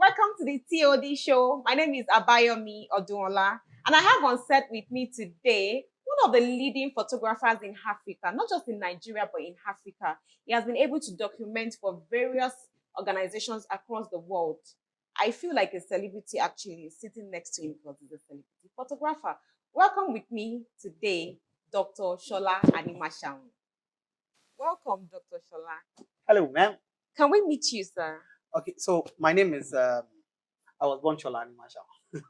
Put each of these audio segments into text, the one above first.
Welcome to the TOD show. My name is Abayomi Odunola, and I have on set with me today one of the leading photographers in Africa, not just in Nigeria, but in Africa. He has been able to document for various organizations across the world. I feel like a celebrity actually sitting next to him because he's a celebrity photographer. Welcome with me today, Dr. Shola Animashaun. Welcome, Dr. Shola. Hello, ma'am. Can we meet you, sir? Okay, so my name is, I was born Shola Animashaun.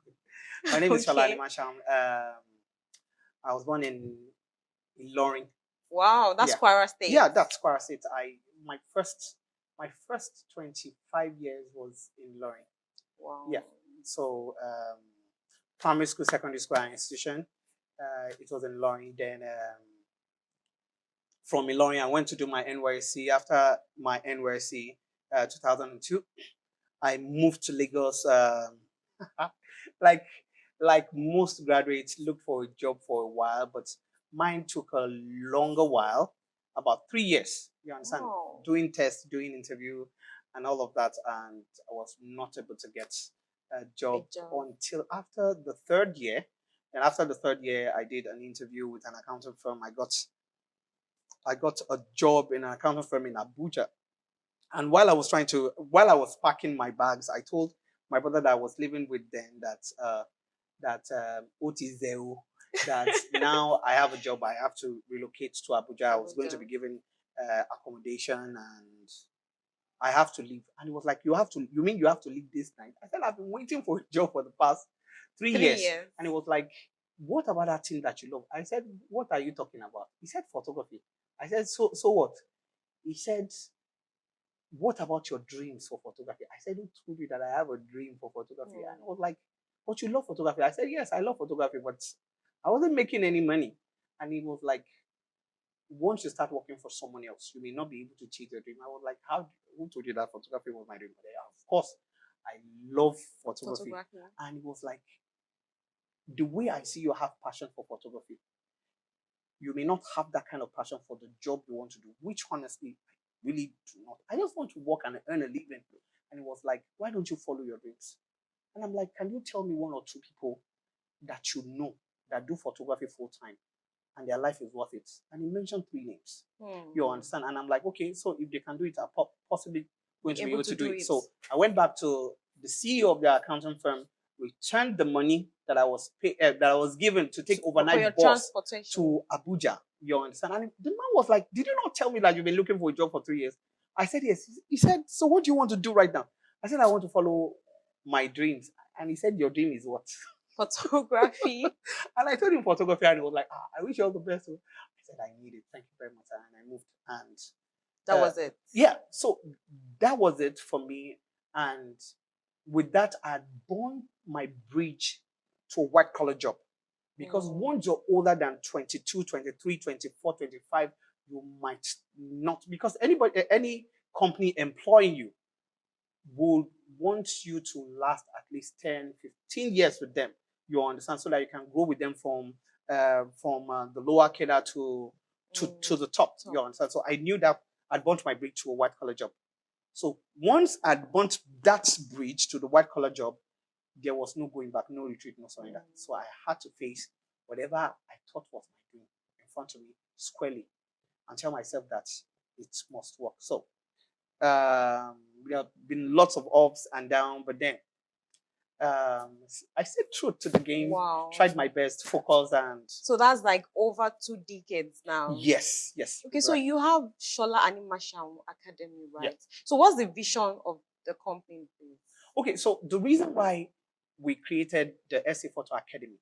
My name is Shola Okay. Animashaun. I was born in Ilorin. Wow, that's Yeah. Kwara State. Yeah, that's Kwara State. My first 25 years was in Ilorin. Wow. Yeah. So primary school, secondary school, and institution. It was in Ilorin. Then from Ilorin, I went to do my NYSC. After my NYSC, 2002, I moved to Lagos. like like most graduates, looked for a job for a while, but mine took a longer while, about 3 years. You understand? Wow. Doing tests, doing interview, and all of that, and I was not able to get a job until after the third year. And after the third year, I did an interview with an accounting firm. I got a job in an accounting firm in Abuja. And while I was packing my bags, I told my brother that I was living with then that OTZEO, that now I have a job, I have to relocate to Abuja. I was going to be given accommodation and I have to leave. And he was like, you mean you have to leave this night? I said, I've been waiting for a job for the past 3 years. And he was like, what about that thing that you love? I said, what are you talking about? He said, photography. I said, so what? He said, what about your dreams for photography? I said, who told you that I have a dream for photography? And I was like, but you love photography. I said, yes, I love photography, but I wasn't making any money. And he was like, once you start working for someone else, you may not be able to achieve your dream. I was like, who told you that photography was my dream? Of course, I love photography. And he was like, the way I see you have passion for photography, you may not have that kind of passion for the job you want to do, which honestly, I really do not. I just want to work and earn a living. And it was like, why don't you follow your dreams? And I'm like, can you tell me one or two people that you know that do photography full time and their life is worth it? And he mentioned 3 names. You understand? And I'm like, okay, so if they can do it, I'm possibly going to be able to do it. So I went back to the CEO of the accounting firm, returned the money that I was given to take overnight bus to Abuja. You understand? And the man was like, did you not tell me that you've been looking for a job for 3 years? I said, yes. He said, so what do you want to do right now? I said, I want to follow my dreams. And he said, your dream is what? Photography. And I told him photography, and he was like, I wish you all the best. I said, I need it. Thank you very much. And I moved. And that was it. Yeah. So that was it for me. And with that, I had burned my bridge to a white collar job. Because once you're older than 22, 23, 24, 25, you might not, because any company employing you would want you to last at least 10, 15 years with them. You understand? So that you can grow with them from the lower cadre to the top. You understand? So I knew that I'd burnt my bridge to a white collar job. So once I'd burnt that bridge to the white collar job, there was no going back, no retreat, no surrender. So I had to face whatever I thought was my dream in front of me squarely and tell myself that it must work. So there have been lots of ups and downs, but then I stayed true to the game, tried my best, focused, and so that's like over 2 decades now. Yes. Okay, so you have Shola Animashaun Academy, right? Yeah. So what's the vision of the company, please? Okay, so the reason why we created the SA Photo Academy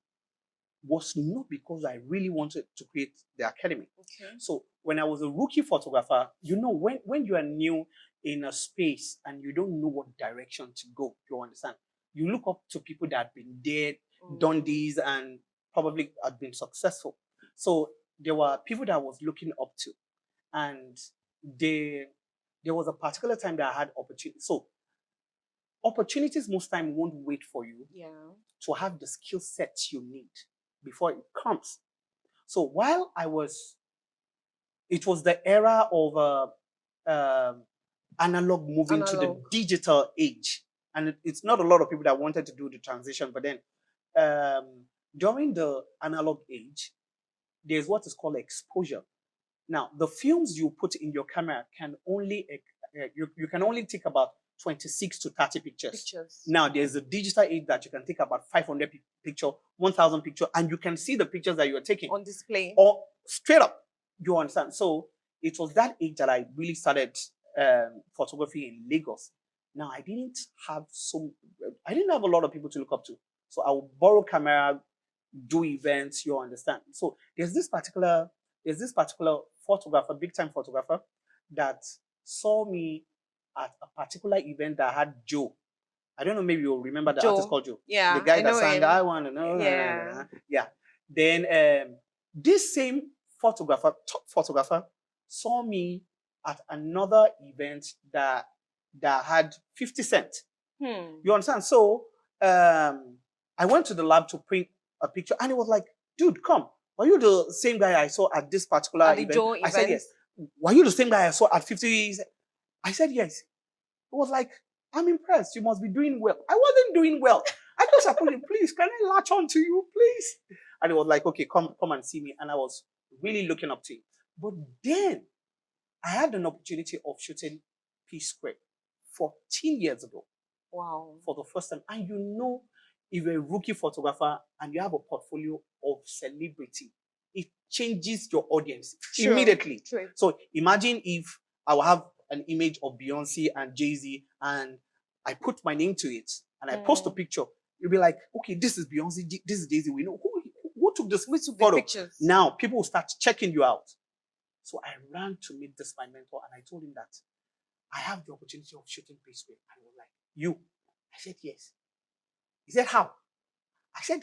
was not because I really wanted to create the academy. Okay. So when I was a rookie photographer, you know, when you are new in a space and you don't know what direction to go, you understand? You look up to people that have been there, done these, and probably have been successful. So there were people that I was looking up to. And there was a particular time that I had opportunity. So opportunities most time won't wait for you to have the skill sets you need before it comes. So while it was the era of analog moving to the digital age. and it's not a lot of people that wanted to do the transition. But then during the analog age, there's what is called exposure. Now, the films you put in your camera can only you can only take about 26 to 30 pictures. Now, there's a digital age that you can take about 500 picture, 1,000 picture, and you can see the pictures that you are taking on display or straight up. You understand? So it was that age that I really started photography in Lagos. Now, I didn't have a lot of people to look up to. So I would borrow camera, do events, you understand. So there's this particular photographer, big time photographer, that saw me at a particular event that had Joe. I don't know, maybe you'll remember the artist called Joe. Yeah. The guy that sang I Want to Know. Yeah. Yeah. Then this same top photographer, saw me at another event that had 50 Cent. You understand? So I went to the lab to print a picture, and it was like, dude, come. Were you the same guy I saw at this particular event? I said yes. Were you the same guy I saw at 50? I said yes. It was like, I'm impressed. You must be doing well. I wasn't doing well. I just approached him, please, can I latch on to you, please? And it was like, okay, come and see me. And I was really looking up to him. But then I had an opportunity of shooting P-Square 14 years ago. Wow. For the first time. And you know, if you're a rookie photographer and you have a portfolio of celebrity, it changes your audience immediately. True. So imagine if I will have an image of Beyonce and Jay-Z and I put my name to it and I post a picture. You'll be like, okay, this is Beyonce, this is Jay-Z. We know who took this photo. Now people will start checking you out. So I ran to meet my mentor and I told him that I have the opportunity of shooting P-Square. And he was like, you? I said, yes. He said, how? I said,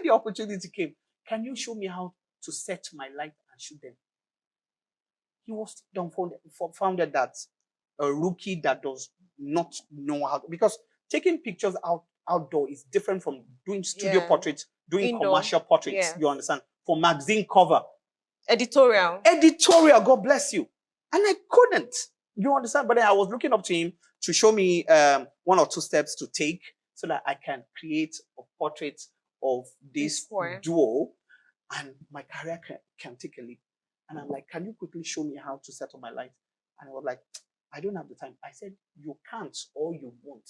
the opportunity came. Can you show me how to set my light and shoot them? He was dumbfounded that a rookie that does not know how to, because taking pictures outdoor is different from doing studio portraits, doing indoor commercial portraits. You understand? For magazine cover. Editorial, God bless you. And I couldn't. You understand? But then I was looking up to him to show me 1 or 2 steps to take so that I can create a portrait of this duo and my career can take a leap. And I'm like, can you quickly show me how to set up my light? And I was like, I don't have the time. I said, you can't or you won't.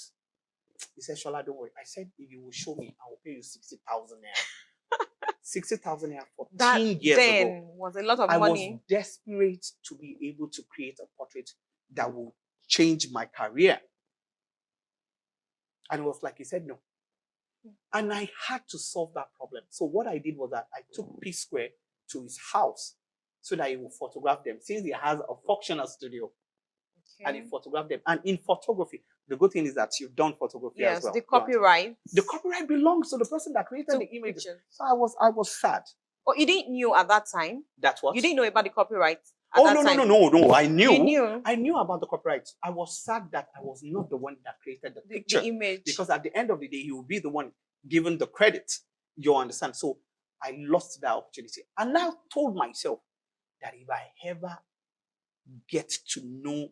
He said, Shola, don't worry. I said, if you will show me, I will pay you 60,000 naira. 60,000 naira 14 years ago. Was a lot of money. I was desperate to be able to create a portrait that will change my career. And it was like, he said no. And I had to solve that problem. So what I did was that I took P-Square to his house so that he would photograph them, since he has a functional studio. And he photographed them. And in photography, the good thing is that you've done photography as well. Yes, the copyright. The copyright belongs to the person that created the image. So I was sad. Oh, you didn't know at that time? That's what? You didn't know about the copyright? No. I knew. You knew? I knew about the copyright. I was sad that I was not the one that created the picture. The image. Because at the end of the day, he will be the one given the credit. You understand? So I lost that opportunity. And I told myself that if I ever get to know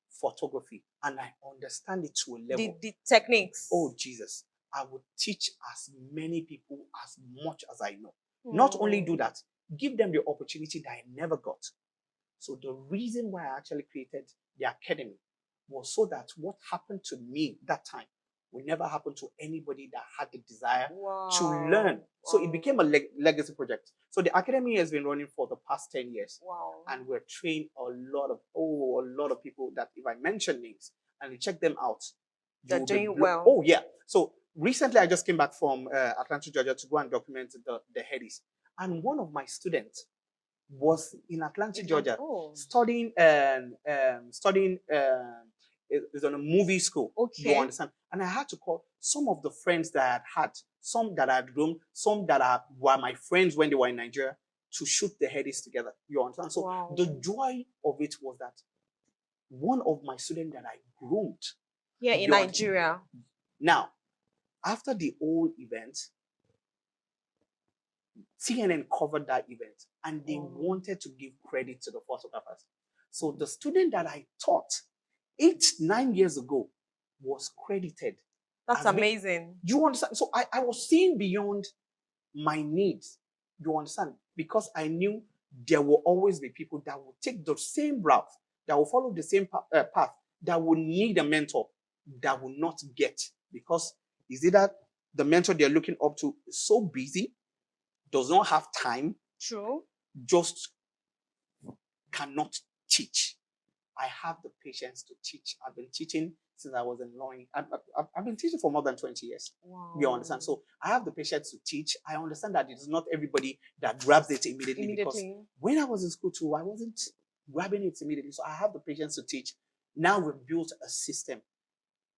photography and I understand it to a level, the techniques, oh Jesus, I would teach as many people as much as I know. Not only do that, give them the opportunity that I never got. So the reason why I actually created the academy was so that what happened to me that time will never happen to anybody that had the desire to learn. So it became a legacy project. So the academy has been running for the past 10 years. And we're trained a lot of people that if I mention names and you check them out, they're doing well. Oh yeah. So recently I just came back from Atlanta, Georgia to go and document the headies. And one of my students was in Atlanta, Georgia, studying is on a movie school. You understand? And I had to call some of the friends that I had, some that I had grown, some that were my friends when they were in Nigeria, to shoot the headies together. You understand? So the joy of it was that one of my students that I groomed. Yeah, in Nigeria. Now, after the whole event, CNN covered that event and they wanted to give credit to the photographers. So the student that I taught 8-9 years ago was credited. That's amazing. You understand? So I was seeing beyond my needs. You understand? Because I knew there will always be people that will take the same route, that will follow the same path, that will need a mentor, that will not get. Because is it that the mentor they're looking up to is so busy, does not have time, true, just cannot teach. I have the patience to teach. I've been teaching since I was in law. I've been teaching for more than 20 years. Wow. You understand? So I have the patience to teach. I understand that it is not everybody that grabs it immediately. Because when I was in school too, I wasn't grabbing it immediately. So I have the patience to teach. Now we've built a system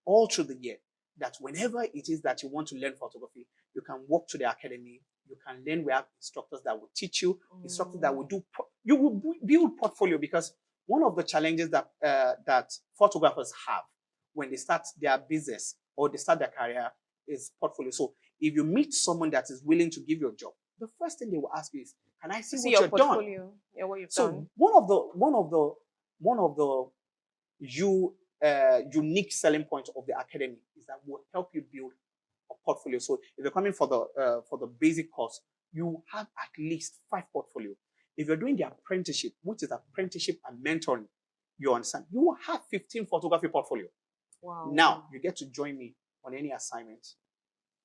all through the year that whenever it is that you want to learn photography, you can walk to the academy. You can learn. We have instructors that will teach you, instructors that will do. You will build portfolio, because one of the challenges that that photographers have when they start their business or they start their career is portfolio. So if you meet someone that is willing to give you a job, the first thing they will ask you is, "Can I see what your you've portfolio? done?" Yeah, what you've so done. one of the unique selling point of the academy is that we'll help you build a portfolio. So if you're coming for the basic course, you have at least 5 portfolio. If you're doing the apprenticeship, which is apprenticeship and mentoring, you understand, you will have 15 photography portfolio. Wow. Now you get to join me on any assignment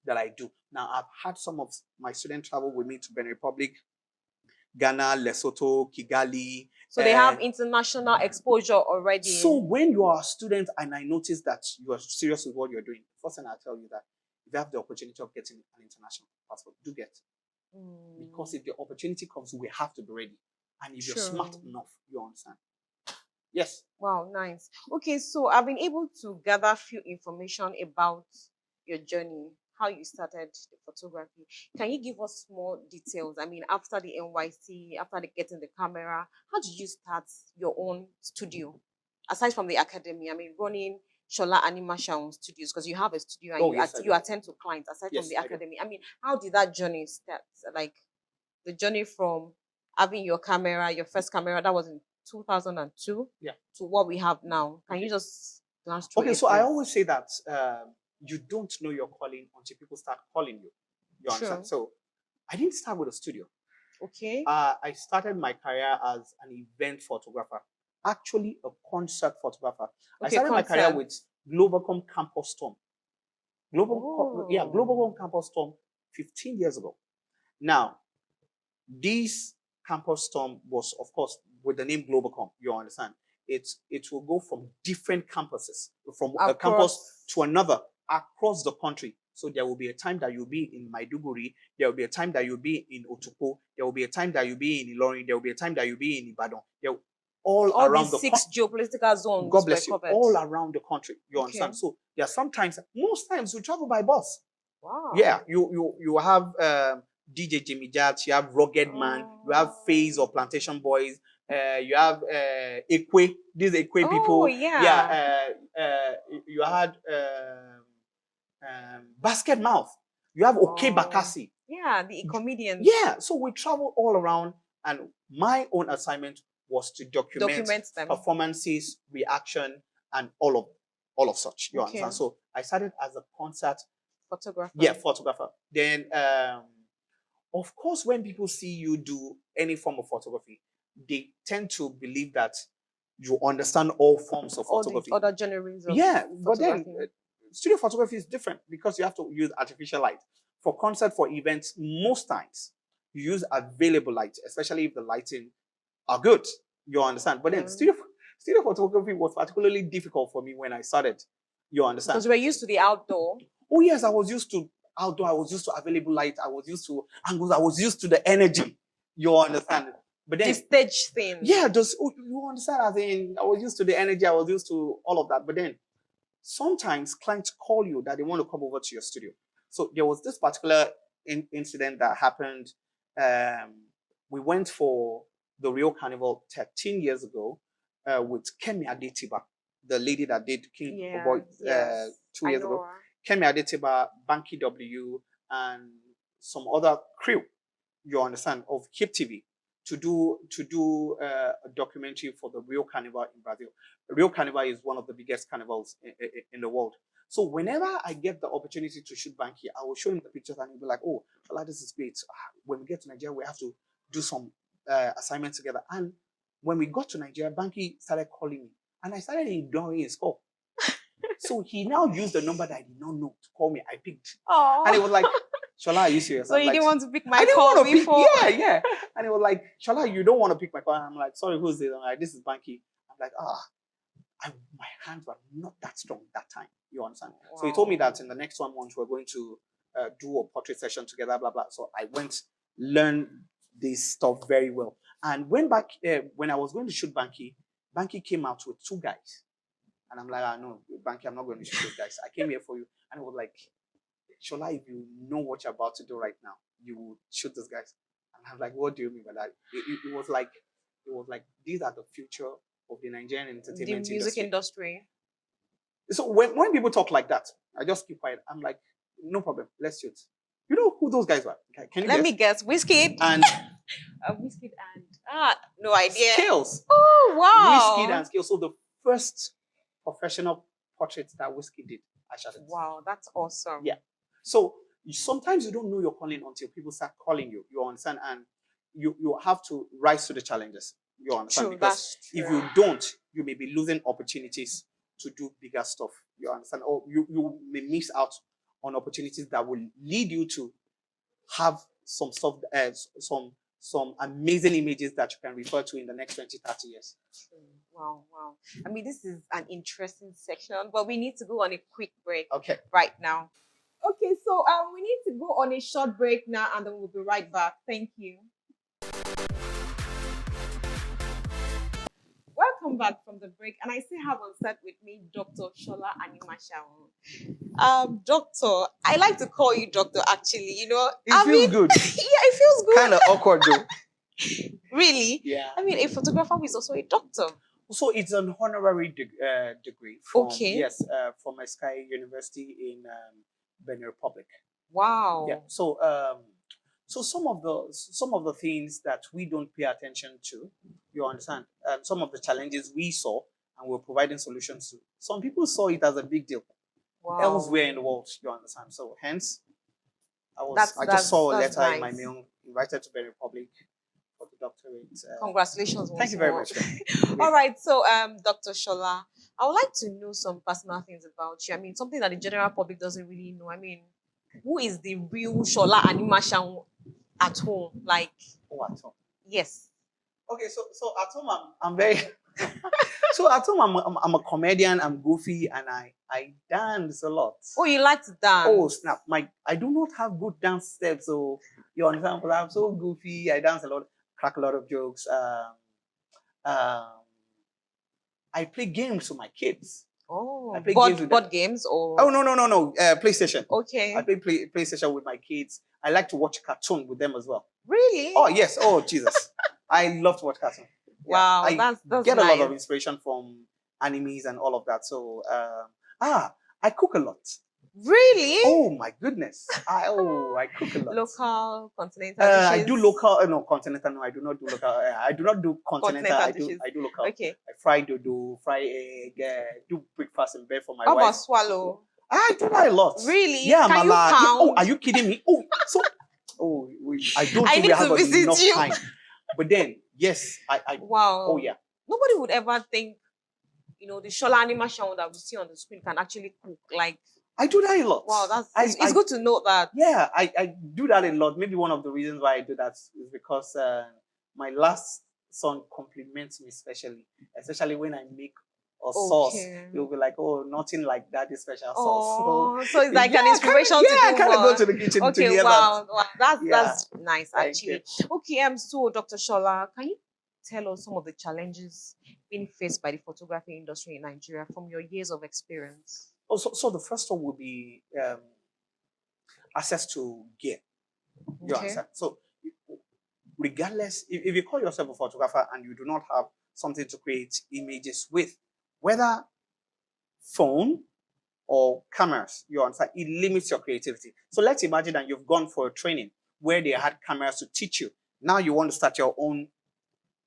that I do. Now I've had some of my students travel with me to Benin Republic, Ghana, Lesotho, Kigali. So they have international exposure already. So when you are a student and I notice that you are serious with what you're doing, first thing I'll tell you that if you have the opportunity of getting an international passport, do get. Because if the opportunity comes, we have to be ready. And if you're smart enough, you understand. Yes. Wow, nice. Okay, so I've been able to gather a few information about your journey, how you started the photography. Can you give us more details? I mean, after the NYC, after getting the camera, how did you start your own studio? Aside from the academy, I mean, running Shola Animashaun studios, because you have a studio and you attend to clients aside from the academy. I mean, how did that journey start? Like the journey from having your camera, your first camera, that was in 2002, to what we have now. Can you just glance through it? Okay, so I always say that you don't know your calling until people start calling you. You understand? So I didn't start with a studio. Okay. I started my career as an event photographer, actually a concert photographer. I started my career with Globalcom Campus Storm. Globalcom Campus Storm 15 years ago. Now, this Campus Storm was, of course, with the name Globalcom, you understand. It will go from different campuses, from a campus to another across the country. So there will be a time that you'll be in Maiduguri, there will be a time that you'll be in Otupo, there will be a time that you'll be in Ilorin, there will be a time that you'll be in Ibadan. All around the 6 geopolitical zones. God bless you. All around the country. You understand? So there are sometimes, most times we travel by bus. Wow. Yeah, you have DJ Jimmy Jat, you have Rugged Man, you have Phase or Plantation Boys, you have Ekwe, these Ekwe people. Yeah. You had Basket Mouth. You have Okay Bakasi. Yeah, the comedians. Yeah, so we travel all around, and my own assignment was to document them. Performances, reaction, and all of such. You understand? So I started as a concert photographer. Yeah, photographer. Then, of course, when people see you do any form of photography, they tend to believe that you understand all forms of photography. All the other genres of but then studio photography is different because you have to use artificial light. For concert, for events, most times you use available light, especially if the lighting are good. You understand? But then studio photography was particularly difficult for me when I started. You understand? Because we're used to the outdoor. Oh yes, I was used to outdoor. I was used to available light. I was used to angles. I was used to the energy. You understand? But then the stage thing. Yeah, you understand? As in, I was used to the energy. I was used to all of that. But then sometimes clients call you that they want to come over to your studio. So there was this particular incident that happened. We went for the Rio Carnival 13 years ago with Kemi Adetiba, the lady that did King Boy 2 years ago. Kemi Adetiba, Banky W, and some other crew, you understand, of Hip TV, to do a documentary for the Rio Carnival in Brazil. Rio Carnival is one of the biggest carnivals in the world. So whenever I get the opportunity to shoot Banky, I will show him the pictures and he'll be like, "Oh, Shola, this is great. When we get to Nigeria, we have to do some assignments together." And when we got to Nigeria, Banky started calling me, and I started ignoring his call. So he now used the number that I did not know to call me. I picked, and he was like, "Shola, are you serious?" So you like, didn't want to pick my call before? Yeah. And he was like, "Shola, you don't want to pick my call?" And I'm like, "Sorry, who's this?" I'm like, "This is Banky." I'm like, my hands were not that strong that time. You understand? Wow. So he told me that in the next 1 month we're going to do a portrait session together, blah blah. So I went, learned this stuff very well. And when I was going to shoot Banky, Banky came out with 2 guys, and I'm like, "No, Banky, I'm not going to shoot those guys. I came here for you." And he was like, "Shola, if you know what you're about to do right now, you will shoot those guys." And I'm like, "What do you mean by that?" It was like these are the future of the Nigerian entertainment the music industry. So when people talk like that, I just keep quiet. I'm like, "No problem, let's shoot." You know who those guys were? Can you Let me guess. Wizkid and Wizkid and no idea. Scales. Oh wow. Wizkid and Scales. So the first professional portrait that Wizkid did, I shot it. Wow, that's awesome. Yeah. So sometimes you don't know you're calling until people start calling you. You understand? And you have to rise to the challenges. You understand? True, because if you don't, you may be losing opportunities to do bigger stuff. You understand? Or you may miss out on opportunities that will lead you to have some stuff, some amazing images that you can refer to in the next 20, 30 years. Wow. I mean, this is an interesting section, but we need to go on a quick break. Okay. Right now. Okay, so we need to go on a short break now, and then we'll be right back. Thank you. Welcome back from the break, and I still have on set with me Dr. Shola Animashaun. Doctor, I like to call you doctor actually, you know. It feels good. Yeah, it feels good. Kind of awkward though. Really? Yeah. I mean, a photographer is also a doctor. So it's an honorary degree from, yes, from Sky University in Benin Republic. Wow. Yeah. So some of the things that we don't pay attention to, you understand, some of the challenges we saw and we're providing solutions to. Some people saw it as a big deal. Wow. Elsewhere in the world, you understand. So hence, I just saw a letter in my mail, invited to Benin Republic for the doctorate. Congratulations. Thank you very much. All right. So, Dr. Shola, I would like to know some personal things about you. I mean, something that the general public doesn't really know. I mean, who is the real Shola Animashaun at home? Like, at home? Yes. Okay, so at home I'm very so at home I'm a comedian, I'm goofy, and I dance a lot. Oh, you like to dance? Oh snap. I do not have good dance steps, so you understand, but I'm so goofy, I dance a lot, crack a lot of jokes. I play games with my kids. Oh, I play board games or? Oh no, PlayStation. Okay. I play PlayStation with my kids. I like to watch cartoon with them as well. Really? Oh yes. Oh Jesus. I love to watch cartoon. Wow, yeah, that's get nice. a lot of inspiration from animes and all of that. So I cook a lot. Really? Oh my goodness. I cook a lot. Local, continental dishes? I do local, no, continental, no, I do not do local. I do not do continental, I do local. Okay. I fry dodo, fry egg, do breakfast in bed for my wife. How about swallow? I do that a lot. Really? Yeah, Can you count? Oh, are you kidding me? Oh, so I don't think we have enough time. But then, yes, I wow. Oh yeah. Nobody would ever think, you know, the Shola Animashaun that we see on the screen can actually cook. Like, I do that a lot. Wow, it's good to know that. Yeah, I do that a lot. Maybe one of the reasons why I do that is because my last son compliments me especially when I make a sauce. He'll be like, "Oh, nothing like that is special sauce." So it's like an inspiration to do I kind of go to the kitchen to hear that. Wow, that's nice actually. Okay, so Dr. Shola, can you tell us some of the challenges being faced by the photography industry in Nigeria from your years of experience? So the first one would be access to gear. You understand? So regardless, if you call yourself a photographer and you do not have something to create images with, whether phone or cameras, you understand, it limits your creativity. So let's imagine that you've gone for a training where they had cameras to teach you. Now you want to start your own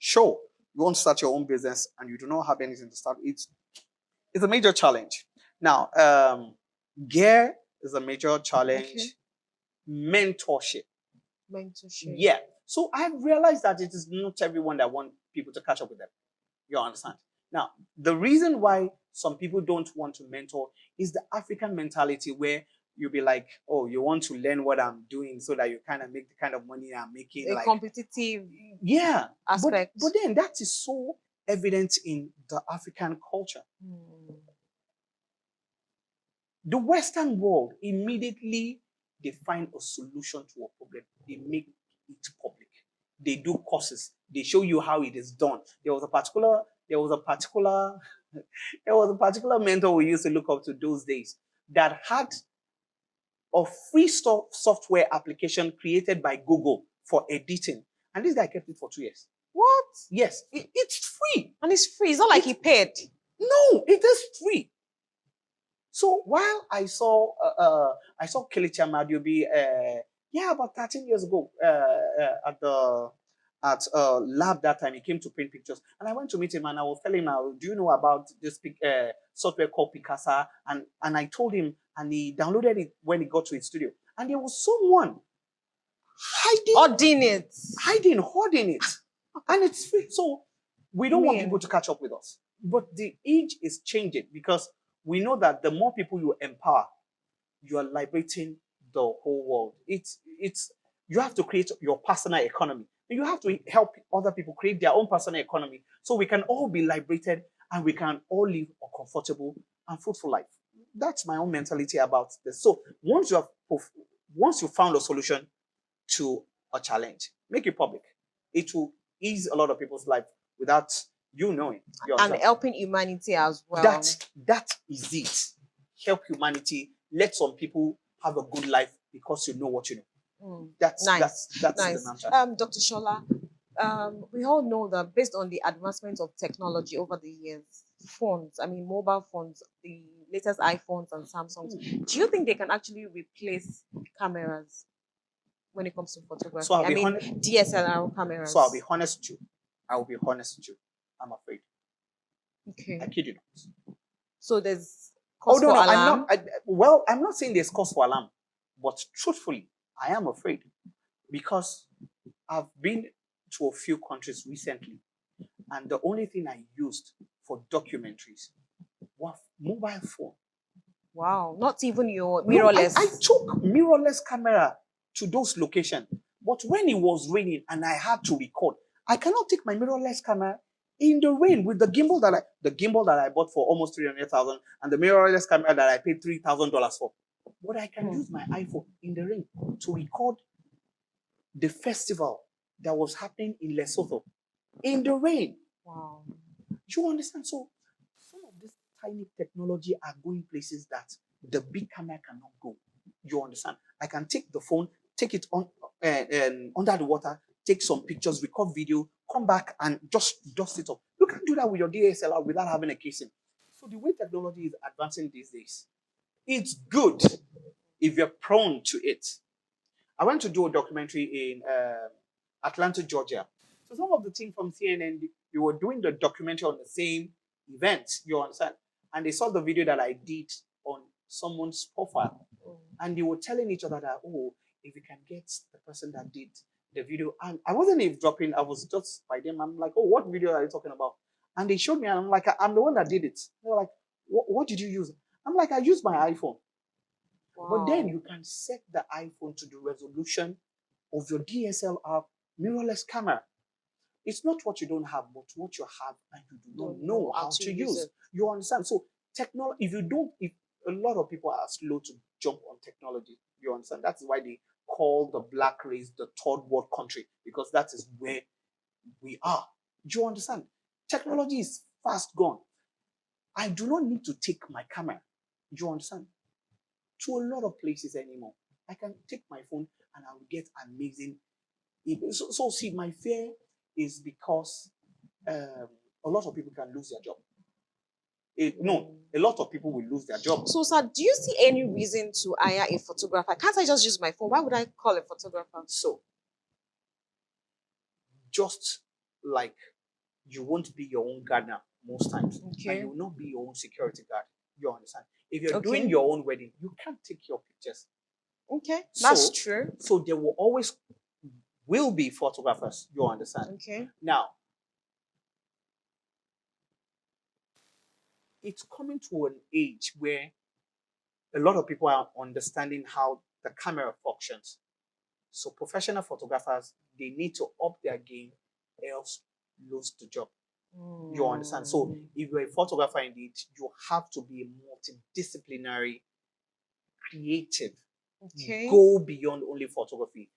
Sure, you want to start your own business and you do not have anything to start, it's a major challenge. Now, gear is a major challenge. Okay. Mentorship. Mentorship. Yeah. So I've realized that it is not everyone that want people to catch up with them. You understand? Now, the reason why some people don't want to mentor is the African mentality where you'll be like, oh, you want to learn what I'm doing so that you kind of make the kind of money I'm making. A like competitive aspect. aspect. But then that is so evident in the African culture. The Western world immediately they find a solution to a problem. They make it public. They do courses. They show you how it is done. There was a particular mentor we used to look up to those days that had a free software application created by Google for editing. And this guy kept it for 2 years. What? Yes, it's free. And it's free. It's not like he paid. No, it is free. So while I saw Kelechi Amadiobi, about 13 years ago, at lab that time, he came to print pictures, and I went to meet him, and I was telling him, "Do you know about this software called Picasa?" And I told him, and he downloaded it when he got to his studio, and there was someone holding it, and it's free. So we don't want people to catch up with us, but the age is changing because we know that the more people you empower, you are liberating the whole world. You have to create your personal economy. You have to help other people create their own personal economy so we can all be liberated and we can all live a comfortable and fruitful life. That's my own mentality about this. So once you found a solution to a challenge, make it public. It will ease a lot of people's life without you knowing. And helping humanity as well. That is it. Help humanity. Let some people have a good life because you know what you know. That's nice. That's nice. The answer. Dr. Shola, we all know that based on the advancement of technology over the years, phones, mobile phones, the latest iPhones and Samsungs, do you think they can actually replace cameras when it comes to photography? So DSLR cameras. So I'll be honest with you. I'm afraid. Okay. I kid you not. So there's cause for alarm? I'm not saying there's cause for alarm, but truthfully, I am afraid because I've been to a few countries recently, and the only thing I used for documentaries was mobile phone. Wow, not even your mirrorless. I took mirrorless camera to those locations, but when it was raining and I had to record, I cannot take my mirrorless camera in the rain with the gimbal that I bought for almost 300,000 and the mirrorless camera that I paid $3,000 for. But I can use my iPhone in the rain to record the festival that was happening in Lesotho in the rain. Wow. You understand? So some of this tiny technology are going places that the big camera cannot go. You understand? I can take the phone, take it on under the water, take some pictures, record video, come back and just dust it up. You can do that with your DSLR without having a casing. So the way technology is advancing these days, it's good if you're prone to it. I went to do a documentary in Atlanta, Georgia. So some of the team from CNN, they were doing the documentary on the same event, you understand? And they saw the video that I did on someone's profile. And they were telling each other that, oh, if we can get the person that did the video. And I wasn't eavesdropping, I was just by them. I'm like, oh, what video are you talking about? And they showed me, and I'm like, I'm the one that did it. They're like, what did you use? I'm like, I used my iPhone. Wow. But then you can set the iPhone to the resolution of your DSLR mirrorless camera. It's not what you don't have, but what you have and you do not know how to use. You understand? So technology, if a lot of people are slow to jump on technology, you understand? That's why they call the black race the third world country, because that is where we are. Do you understand? Technology is fast gone. I do not need to take my camera, do you understand, to a lot of places anymore. I can take my phone and I will get amazing images. So see, my fear is because a lot of people can lose their job. A lot of people will lose their job. So, sir, do you see any reason to hire a photographer? Can't I just use my phone? Why would I call a photographer? So, just like you won't be your own gardener most times, and Okay. you will not be your own security guard. You understand? If you're Okay. doing your own wedding, you can't take your pictures. Okay, that's true. So there will always will be photographers. You understand? Okay. Now, it's coming to an age where a lot of people are understanding how the camera functions. So professional photographers, they need to up their game, else lose the job. You understand? So if you're a photographer indeed, you have to be multidisciplinary, creative. Okay. Go beyond only photography.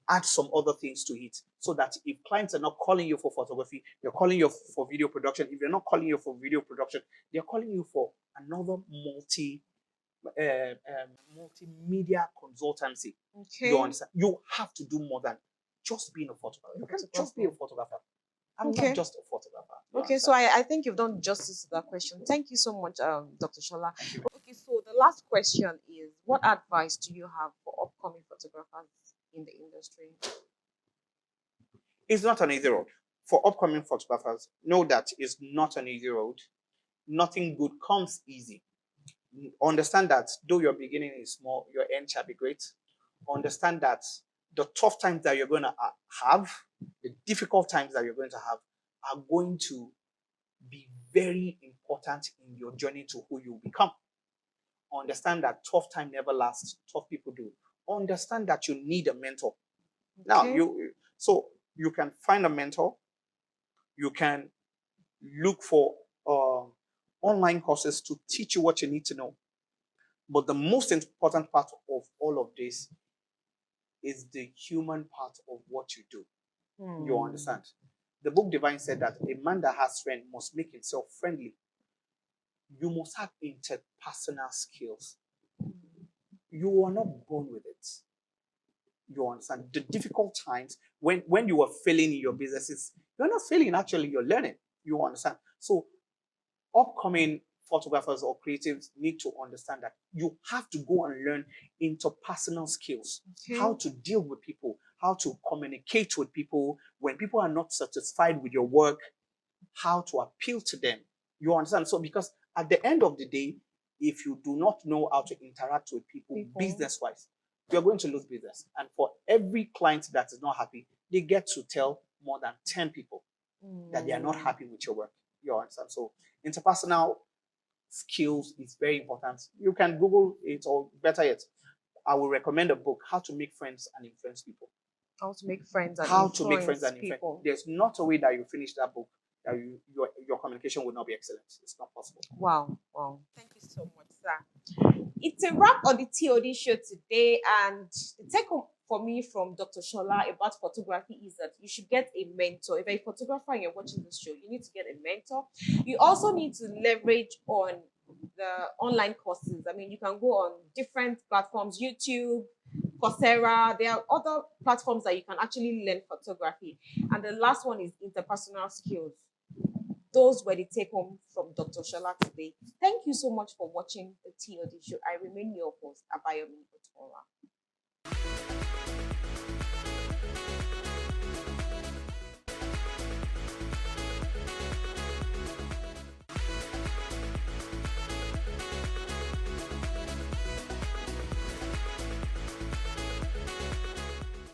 Add some other things to it, so that if clients are not calling you for photography, they're calling you for video production. If they're not calling you for video production, they're calling you for another multimedia consultancy. Okay. You understand? You have to do more than just being a photographer. You can't just be a photographer. I'm not just a photographer. Okay, so I think you've done justice to that question. Thank you so much, Dr. Shola. Okay, so the last question is, what advice do you have for upcoming photographers in the industry? It's not an easy road. For upcoming photographers, know that it's not an easy road. Nothing good comes easy. Understand that though your beginning is small, your end shall be great. Understand that the tough times that you're going to have, the difficult times that you're going to have, are going to be very important in your journey to who you become. Understand that tough time never lasts. Tough people do. Understand that you need a mentor. Okay. Now, you can find a mentor. You can look for online courses to teach you what you need to know. But the most important part of all of this is the human part of what you do. You understand? The book Divine said that a man that has friends must make himself friendly. You must have interpersonal skills. You are not born with it. You understand? The difficult times, when you are failing in your businesses, you're not failing, actually, you're learning. You understand? So upcoming photographers or creatives need to understand that you have to go and learn interpersonal skills. Okay. How to deal with people, how to communicate with people when people are not satisfied with your work, how to appeal to them. You understand? So because at the end of the day, if you do not know how to interact with people business-wise, you're going to lose business. And for every client that is not happy, they get to tell more than 10 people that they are not happy with your work. You understand? So interpersonal skills is very important. You can Google it, or better yet, I will recommend a book, How to Make Friends and Influence People. How to make friends and How influence to make friends and influence people. There's not a way that you finish that book that your communication will not be excellent. It's not possible. Wow. Thank you so much, sir. It's a wrap on the TOD show today, and the take home for me from Dr. Shola about photography is that you should get a mentor. If you're a photographer and you're watching this show, you need to get a mentor. You also need to leverage on the online courses. I mean, you can go on different platforms, YouTube, Coursera. There are other platforms that you can actually learn photography. And the last one is interpersonal skills. Those were the take home from Dr. Shola today. Thank you so much for watching the TOD show. I remain your host, Abayomi Otola.